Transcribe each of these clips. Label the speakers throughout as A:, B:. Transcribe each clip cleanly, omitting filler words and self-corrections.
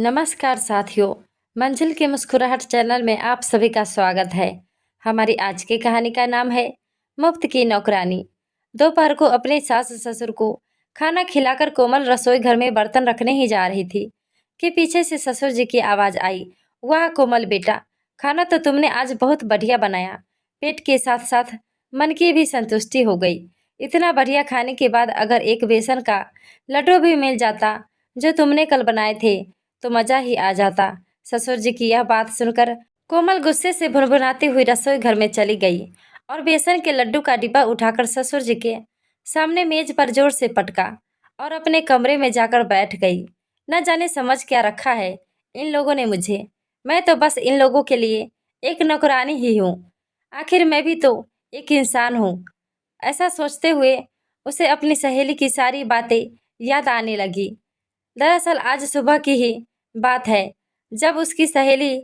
A: नमस्कार साथियों। मंजिल की मुस्कुराहट चैनल में आप सभी का स्वागत है। हमारी आज की कहानी का नाम है मुफ्त की नौकरानी। दोपहर को अपने सास ससुर को खाना खिलाकर कोमल रसोई घर में बर्तन रखने ही जा रही थी कि पीछे से ससुर जी की आवाज आई। वाह कोमल बेटा, खाना तो तुमने आज बहुत बढ़िया बनाया। पेट के साथ साथ मन की भी संतुष्टि हो गई। इतना बढ़िया खाने के बाद अगर एक बेसन का लड्डू भी मिल जाता जो तुमने कल बनाए थे तो मजा ही आ जाता। ससुर जी की यह बात सुनकर कोमल गुस्से से भुनभुनाती हुई रसोई घर में चली गई और बेसन के लड्डू का डिब्बा उठाकर ससुर जी के सामने मेज पर जोर से पटका और अपने कमरे में जाकर बैठ गई। न जाने समझ क्या रखा है इन लोगों ने मुझे। मैं तो बस इन लोगों के लिए एक नौकरानी ही हूँ। आखिर मैं भी तो एक इंसान हूँ। ऐसा सोचते हुए उसे अपनी सहेली की सारी बातें याद आने लगी। दरअसल आज सुबह की ही बात है जब उसकी सहेली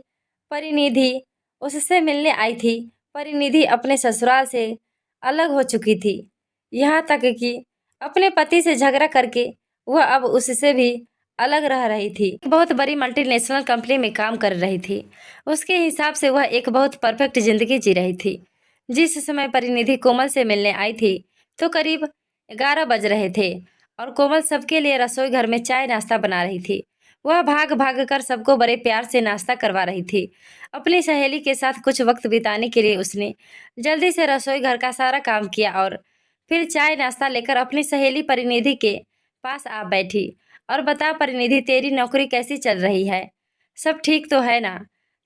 A: परिनिधि उससे मिलने आई थी। परिनिधि अपने ससुराल से अलग हो चुकी थी, यहाँ तक कि अपने पति से झगड़ा करके वह अब उससे भी अलग रह रही थी। एक बहुत बड़ी मल्टीनेशनल कंपनी में काम कर रही थी। उसके हिसाब से वह एक बहुत परफेक्ट जिंदगी जी रही थी। जिस समय परिनिधि कोमल से मिलने आई थी तो करीब 11 बज रहे थे और कोमल सबके लिए रसोई घर में चाय नाश्ता बना रही थी। वह भाग भाग कर सबको बड़े प्यार से नाश्ता करवा रही थी। अपनी सहेली के साथ कुछ वक्त बिताने के लिए उसने जल्दी से रसोई घर का सारा काम किया और फिर चाय नाश्ता लेकर अपनी सहेली परिनिधि के पास आ बैठी। और बता परिनिधि, तेरी नौकरी कैसी चल रही है? सब ठीक तो है ना?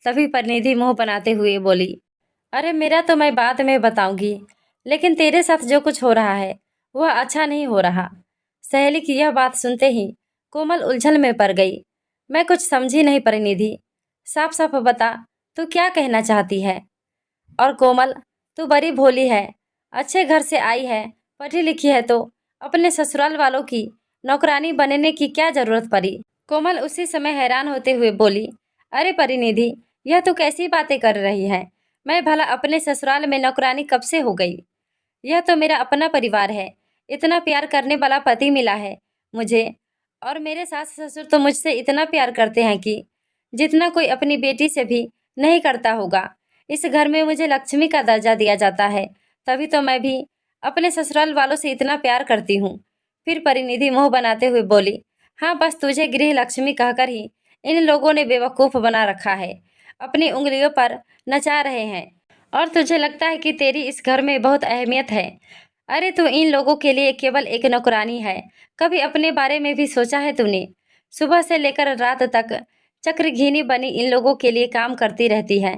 A: तभी परिनिधि मुंह बनाते हुए बोली, अरे मेरा तो मैं बाद में बताऊंगी, लेकिन तेरे साथ जो कुछ हो रहा है वह अच्छा नहीं हो रहा। सहेली की यह बात सुनते ही कोमल उलझन में पड़ गई। मैं कुछ समझी नहीं परिनिधि, साफ साफ बता तू क्या कहना चाहती है? और कोमल, तू बड़ी भोली है, अच्छे घर से आई है, पढ़ी लिखी है, तो अपने ससुराल वालों की नौकरानी बनने की क्या जरूरत पड़ी? कोमल उसी समय हैरान होते हुए बोली, अरे परिनिधि, यह तो कैसी बातें कर रही है? मैं भला अपने ससुराल में नौकरानी कब से हो गई? यह तो मेरा अपना परिवार है। इतना प्यार करने वाला पति मिला है मुझे, और मेरे सास ससुर तो मुझसे इतना प्यार करते हैं कि जितना कोई अपनी बेटी से भी नहीं करता होगा। इस घर में मुझे लक्ष्मी का दर्जा दिया जाता है, तभी तो मैं भी अपने ससुराल वालों से इतना प्यार करती हूँ। फिर परिनिधि मुंह बनाते हुए बोली, हाँ बस तुझे गृह लक्ष्मी कहकर ही इन लोगों ने बेवकूफ़ बना रखा है। अपनी उंगलियों पर नचा रहे हैं और तुझे लगता है कि तेरी इस घर में बहुत अहमियत है। अरे तू इन लोगों के लिए केवल एक नौकरानी है। कभी अपने बारे में भी सोचा है तूने? सुबह से लेकर रात तक चक्रघीनी बनी इन लोगों के लिए काम करती रहती है।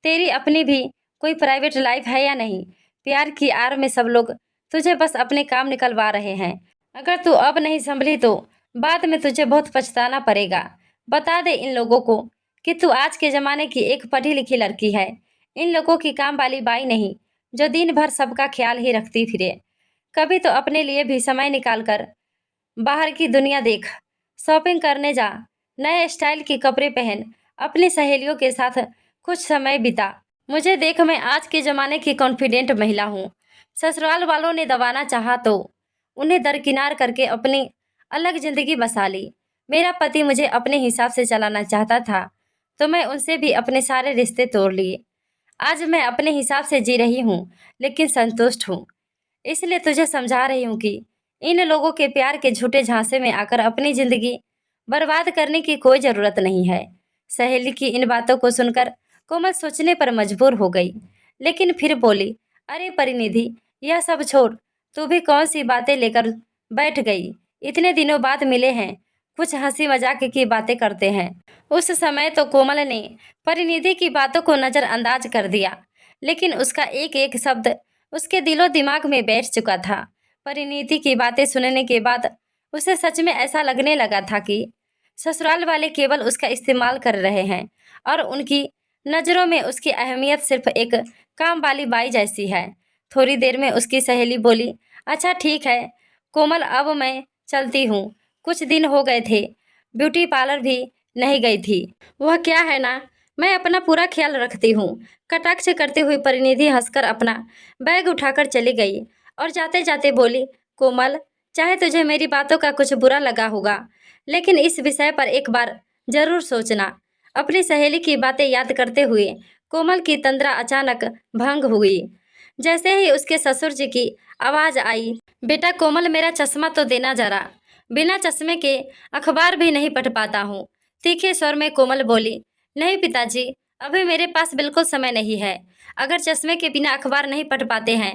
A: तेरी अपनी भी कोई प्राइवेट लाइफ है या नहीं? प्यार की आड़ में सब लोग तुझे बस अपने काम निकलवा रहे हैं। अगर तू अब नहीं संभली तो बाद में तुझे बहुत पछताना पड़ेगा। बता दे इन लोगों को कि तू आज के ज़माने की एक पढ़ी लिखी लड़की है, इन लोगों की काम वाली बाई नहीं जो दिन भर सबका ख्याल ही रखती फिरे। कभी तो अपने लिए भी समय निकाल कर बाहर की दुनिया देख, शॉपिंग करने जा, नए स्टाइल के कपड़े पहन, अपनी सहेलियों के साथ कुछ समय बिता। मुझे देख, मैं आज के ज़माने की कॉन्फिडेंट महिला हूँ। ससुराल वालों ने दबाना चाहा तो उन्हें दरकिनार करके अपनी अलग जिंदगी बसा ली। मेरा पति मुझे अपने हिसाब से चलाना चाहता था तो मैं उनसे भी अपने सारे रिश्ते तोड़ लिए। आज मैं अपने हिसाब से जी रही हूँ, लेकिन संतुष्ट हूँ। इसलिए तुझे समझा रही हूँ कि इन लोगों के प्यार के झूठे झांसे में आकर अपनी जिंदगी बर्बाद करने की कोई ज़रूरत नहीं है। सहेली की इन बातों को सुनकर कोमल सोचने पर मजबूर हो गई, लेकिन फिर बोली, अरे परिनिधि, यह सब छोड़, तू भी कौन सी बातें लेकर बैठ गई? इतने दिनों बाद मिले हैं, कुछ हंसी मजाक की बातें करते हैं। उस समय तो कोमल ने परिनिधि की बातों को नज़रअंदाज कर दिया, लेकिन उसका एक एक शब्द उसके दिलो दिमाग में बैठ चुका था। परिनीति की बातें सुनने के बाद उसे सच में ऐसा लगने लगा था कि ससुराल वाले केवल उसका इस्तेमाल कर रहे हैं और उनकी नज़रों में उसकी अहमियत सिर्फ एक काम वाली बाई जैसी है। थोड़ी देर में उसकी सहेली बोली, अच्छा ठीक है कोमल, अब मैं चलती हूँ। कुछ दिन हो गए थे ब्यूटी पार्लर भी नहीं गई थी। वह क्या है ना, मैं अपना पूरा ख्याल रखती हूँ। कटाक्ष करते हुए परिनिधि हंसकर अपना बैग उठाकर चली गई और जाते जाते बोली, कोमल, चाहे तुझे मेरी बातों का कुछ बुरा लगा होगा, लेकिन इस विषय पर एक बार जरूर सोचना। अपनी सहेली की बातें याद करते हुए कोमल की तंद्रा अचानक भंग हुई। जैसे ही उसके ससुर जी की आवाज आई, बेटा कोमल मेरा चश्मा तो देना जरा, बिना चश्मे के अखबार भी नहीं पढ़ पाता हूँ। तीखे स्वर में कोमल बोली, नहीं पिताजी, अभी मेरे पास बिल्कुल समय नहीं है। अगर चश्मे के बिना अखबार नहीं पढ़ पाते हैं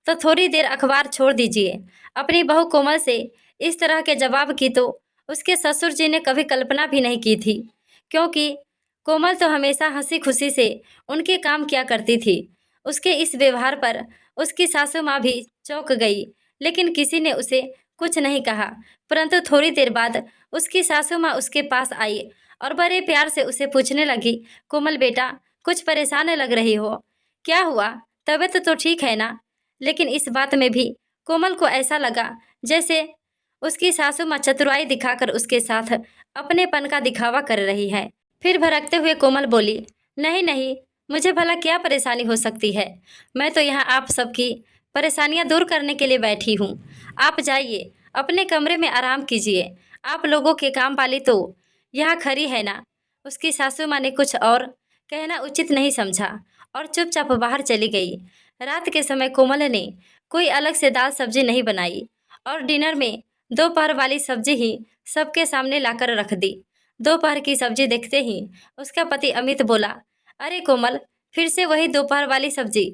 A: तो थोड़ी देर अखबार छोड़ दीजिए। अपनी बहू कोमल से इस तरह के जवाब की तो उसके ससुर जी ने कभी कल्पना भी नहीं की थी, क्योंकि कोमल तो हमेशा हंसी खुशी से उनके काम किया करती थी। उसके इस व्यवहार पर उसकी सासू माँ भी चौंक गई, लेकिन किसी ने उसे कुछ नहीं कहा। परंतु थोड़ी देर बाद उसकी सासू माँ उसके पास आई और बड़े प्यार से उसे पूछने लगी, कोमल बेटा, कुछ परेशान लग रही हो, क्या हुआ? तबीयत तो ठीक है ना? लेकिन इस बात में भी कोमल को ऐसा लगा जैसे उसकी सासू माँ चतुराई दिखाकर उसके साथ अपनेपन का दिखावा कर रही है। फिर भड़कते हुए कोमल बोली, नहीं नहीं, मुझे भला क्या परेशानी हो सकती है? मैं तो यहाँ आप सबकी परेशानियाँ दूर करने के लिए बैठी हूँ। आप जाइए, अपने कमरे में आराम कीजिए। आप लोगों के काम वाली तो यहाँ खड़ी है ना? उसकी सासू माँ ने कुछ और कहना उचित नहीं समझा और चुपचाप बाहर चली गई। रात के समय कोमल ने कोई अलग से दाल सब्जी नहीं बनाई और डिनर में दोपहर वाली सब्जी ही सबके सामने लाकर रख दी। दोपहर की सब्जी देखते ही उसका पति अमित बोला, अरे कोमल, फिर से वही दोपहर वाली सब्जी?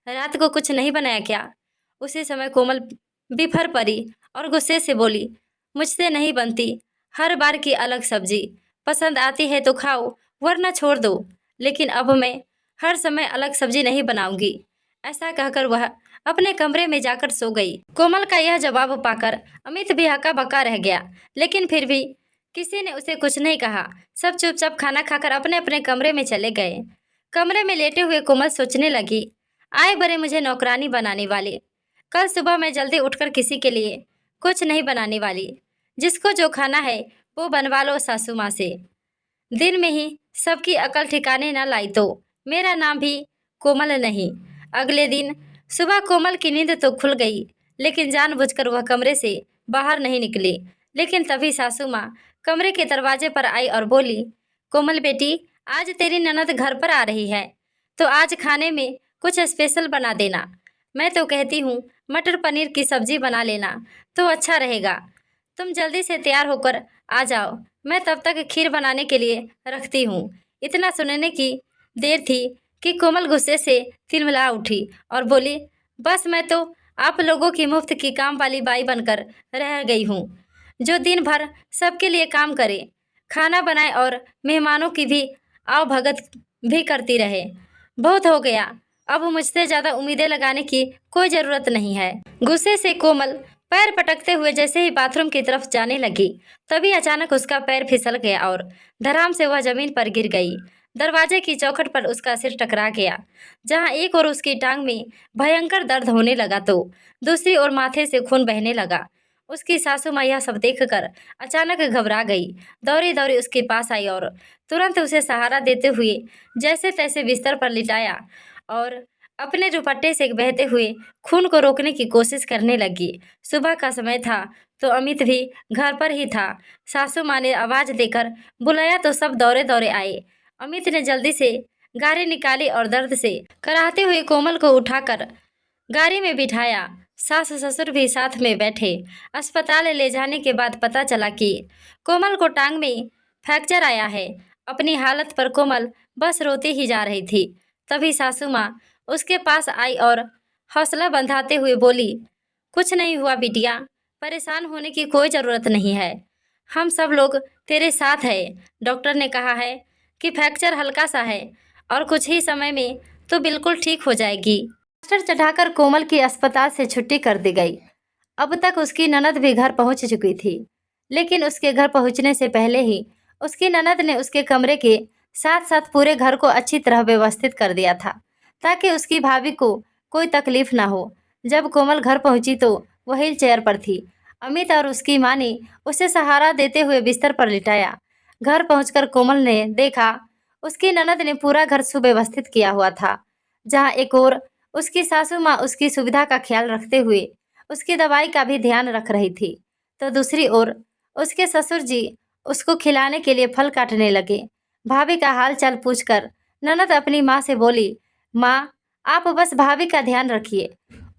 A: रात को कुछ नहीं बनाया क्या? उसी समय कोमल बिफर पड़ी और गुस्से से बोली, मुझसे नहीं बनती। हर बार की अलग सब्जी पसंद आती है तो खाओ, वरना छोड़ दो। लेकिन अब मैं हर समय अलग सब्जी नहीं बनाऊंगी। ऐसा कहकर वह अपने कमरे में जाकर सो गई। कोमल का यह जवाब पाकर अमित भी हक्का बक्का रह गया, लेकिन फिर भी किसी ने उसे कुछ नहीं कहा। सब चुपचाप खाना खाकर अपने अपने कमरे में चले गए। कमरे में लेटे हुए कोमल सोचने लगी, आए बड़े मुझे नौकरानी बनाने वाले। कल सुबह मैं जल्दी उठकर किसी के लिए कुछ नहीं बनाने वाली। जिसको जो खाना है वो बनवा लो सासू माँ से। दिन में ही सबकी अकल ठिकाने न लाई तो मेरा नाम भी कोमल नहीं। अगले दिन सुबह कोमल की नींद तो खुल गई, लेकिन जानबूझकर वह कमरे से बाहर नहीं निकली। लेकिन तभी सासू माँ कमरे के दरवाजे पर आई और बोली, कोमल बेटी, आज तेरी ननद घर पर आ रही है, तो आज खाने में कुछ स्पेशल बना देना। मैं तो कहती हूँ मटर पनीर की सब्जी बना लेना तो अच्छा रहेगा। तुम जल्दी से तैयार होकर आ जाओ, मैं तब तक खीर बनाने के लिए रखती हूँ। इतना सुनने की देर थी कि कोमल गुस्से से तिलमिला उठी और बोली, बस मैं तो आप लोगों की मुफ्त की काम वाली बाई बनकर रह गई हूँ, जो दिन भर सबके लिए काम करे, खाना बनाए और मेहमानों की भी आओ भगत भी करती रहे। बहुत हो गया, अब मुझसे ज़्यादा उम्मीदें लगाने की कोई ज़रूरत नहीं है। गुस्से से कोमल पैर पटकते हुए जैसे ही बाथरूम की तरफ जाने लगी, तभी अचानक उसका पैर फिसल गया और धड़ाम से वह जमीन पर गिर गई। दरवाजे की चौखट पर उसका सिर टकरा गया, जहां एक ओर उसकी टांग में भयंकर दर्द होने लगा तो दूसरी ओर माथे से खून बहने लगा। उसकी सासू माँ यह सब देखकर अचानक घबरा गई, दौड़ी दौड़ी उसके पास आई और तुरंत उसे सहारा देते हुए जैसे तैसे बिस्तर पर लिटाया और अपने दुपट्टे से बहते हुए खून को रोकने की कोशिश करने लगी। सुबह का समय था तो अमित भी घर पर ही था। सासू माँ ने आवाज़ देकर बुलाया तो सब दौड़े दौड़े आए। अमित ने जल्दी से गाड़ी निकाली और दर्द से कराहते हुए कोमल को उठाकर गाड़ी में बिठाया। सास ससुर भी साथ में बैठे। अस्पताल ले जाने के बाद पता चला कि कोमल को टांग में फ्रैक्चर आया है। अपनी हालत पर कोमल बस रोती ही जा रही थी। तभी सासू माँ उसके पास आई और हौसला बंधाते हुए बोली, कुछ नहीं हुआ बिटिया, परेशान होने की कोई ज़रूरत नहीं है, हम सब लोग तेरे साथ हैं। डॉक्टर ने कहा है कि फ्रैक्चर हल्का सा है और कुछ ही समय में तो बिल्कुल ठीक हो जाएगी। मास्टर चढ़ाकर कोमल की अस्पताल से छुट्टी कर दी गई। अब तक उसकी ननद भी घर पहुंच चुकी थी, लेकिन उसके घर पहुंचने से पहले ही उसकी ननद ने उसके कमरे के साथ साथ पूरे घर को अच्छी तरह व्यवस्थित कर दिया था, ताकि उसकी भाभी को कोई तकलीफ ना हो। जब कोमल घर पहुंची तो वह व्हील चेयर पर थी। अमित और उसकी माँ ने उसे सहारा देते हुए बिस्तर पर लिटाया। घर पहुंचकर कोमल ने देखा उसकी ननद ने पूरा घर सुव्यवस्थित किया हुआ था। जहाँ एक और उसकी सासू माँ उसकी सुविधा का ख्याल रखते हुए उसकी दवाई का भी ध्यान रख रही थी, तो दूसरी ओर उसके ससुर जी उसको खिलाने के लिए फल काटने लगे। भाभी का हाल चाल पूछकर ननद अपनी माँ से बोली, माँ, आप बस भाभी का ध्यान रखिए,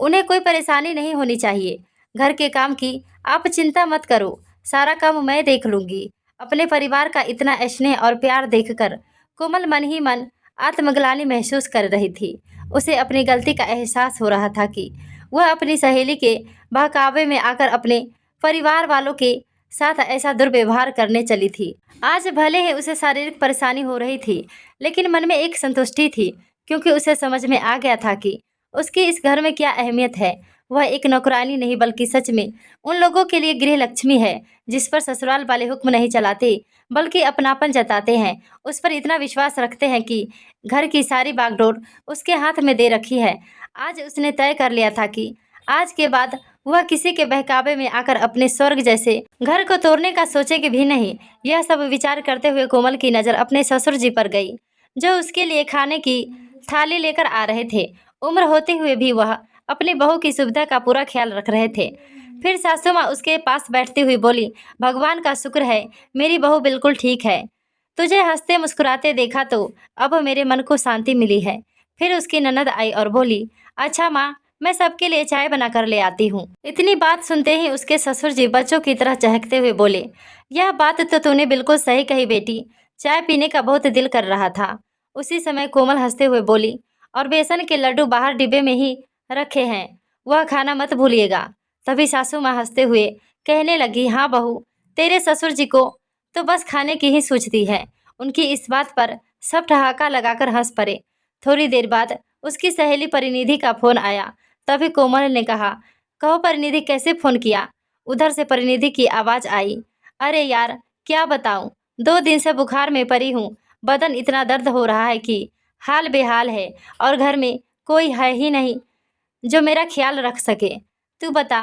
A: उन्हें कोई परेशानी नहीं होनी चाहिए। घर के काम की आप चिंता मत करो, सारा काम मैं देख लूंगी। अपने परिवार का इतना स्नेह और प्यार देखकर कोमल मन ही मन आत्मग्लानि महसूस कर रही थी। उसे अपनी गलती का एहसास हो रहा था कि वह अपनी सहेली के बहकावे में आकर अपने परिवार वालों के साथ ऐसा दुर्व्यवहार करने चली थी। आज भले ही उसे शारीरिक परेशानी हो रही थी, लेकिन मन में एक संतुष्टि थी, क्योंकि उसे समझ में आ गया था कि उसकी इस घर में क्या अहमियत है। वह एक नौकरानी नहीं बल्कि सच में उन लोगों के लिए गृह लक्ष्मी है, जिस पर ससुराल वाले हुक्म नहीं चलाते बल्कि अपनापन जताते हैं, उस पर इतना विश्वास रखते हैं कि घर की सारी बागडोर उसके हाथ में दे रखी है। आज उसने तय कर लिया था कि आज के बाद वह किसी के बहकावे में आकर अपने स्वर्ग जैसे घर को तोड़ने का सोचेगी भी नहीं। यह सब विचार करते हुए कोमल की नज़र अपने ससुर जी पर गई, जो उसके लिए खाने की थाली लेकर आ रहे थे। उम्र होते हुए भी वह अपनी बहू की सुविधा का पूरा ख्याल रख रहे थे। फिर सासू माँ उसके पास बैठती हुई बोली, भगवान का शुक्र है, मेरी बहू बिल्कुल ठीक है। तुझे हंसते मुस्कुराते देखा तो अब मेरे मन को शांति मिली है। फिर उसकी ननद आई और बोली, अच्छा माँ, मैं सबके लिए चाय बना कर ले आती हूँ। इतनी बात सुनते ही उसके ससुर जी बच्चों की तरह चहकते हुए बोले, यह बात तो तूने बिल्कुल सही कही बेटी, चाय पीने का बहुत दिल कर रहा था। उसी समय कोमल हंसते हुए बोली, और बेसन के लड्डू बाहर डिब्बे में ही रखे हैं, वह खाना मत भूलिएगा। तभी सासू माँ हंसते हुए कहने लगी, हाँ बहू, तेरे ससुर जी को तो बस खाने की ही सूझती है। उनकी इस बात पर सब ठहाका लगाकर हंस पड़े। थोड़ी देर बाद उसकी सहेली परिनिधि का फोन आया। तभी कोमल ने कहा, कहो परिनिधि, कैसे फोन किया? उधर से परिनिधि की आवाज आई, अरे यार, क्या बताऊं, 2 दिन से बुखार में पड़ी हूँ। बदन इतना दर्द हो रहा है कि हाल बेहाल है, और घर में कोई है ही नहीं जो मेरा ख्याल रख सके। तू बता,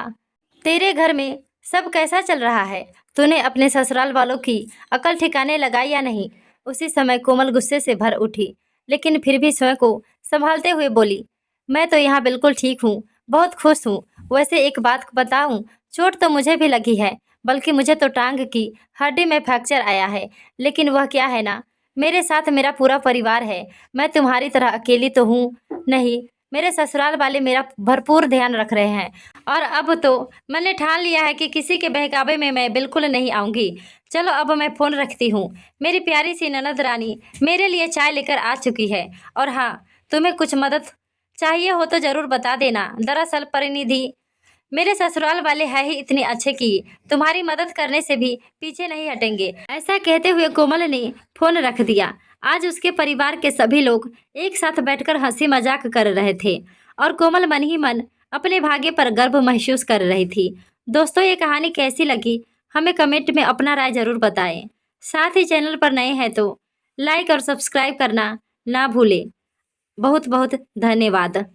A: तेरे घर में सब कैसा चल रहा है? तूने अपने ससुराल वालों की अकल ठिकाने लगाई या नहीं? उसी समय कोमल गुस्से से भर उठी, लेकिन फिर भी स्वयं को संभालते हुए बोली, मैं तो यहाँ बिल्कुल ठीक हूँ, बहुत खुश हूँ। वैसे एक बात बताऊँ, चोट तो मुझे भी लगी है, बल्कि मुझे तो टांग की हड्डी में फ्रैक्चर आया है। लेकिन वह क्या है ना, मेरे साथ मेरा पूरा परिवार है। मैं तुम्हारी तरह अकेली तो हूँ नहीं, मेरे ससुराल वाले मेरा भरपूर ध्यान रख रहे हैं। और अब तो मैंने ठान लिया है कि किसी के बहकावे में मैं बिल्कुल नहीं आऊँगी। चलो अब मैं फ़ोन रखती हूँ। मेरी प्यारी सी ननद रानी मेरे लिए चाय लेकर आ चुकी है। और हाँ, तुम्हें कुछ मदद चाहिए हो तो ज़रूर बता देना। दरअसल परिनिधि, मेरे ससुराल वाले हैं ही इतने अच्छे कि तुम्हारी मदद करने से भी पीछे नहीं हटेंगे। ऐसा कहते हुए कोमल ने फोन रख दिया। आज उसके परिवार के सभी लोग एक साथ बैठकर हंसी मजाक कर रहे थे, और कोमल मन ही मन अपने भाग्य पर गर्व महसूस कर रही थी। दोस्तों, ये कहानी कैसी लगी हमें कमेंट में अपना राय जरूर बताएं। साथ ही चैनल पर नए हैं तो लाइक और सब्सक्राइब करना ना भूलें। बहुत बहुत धन्यवाद।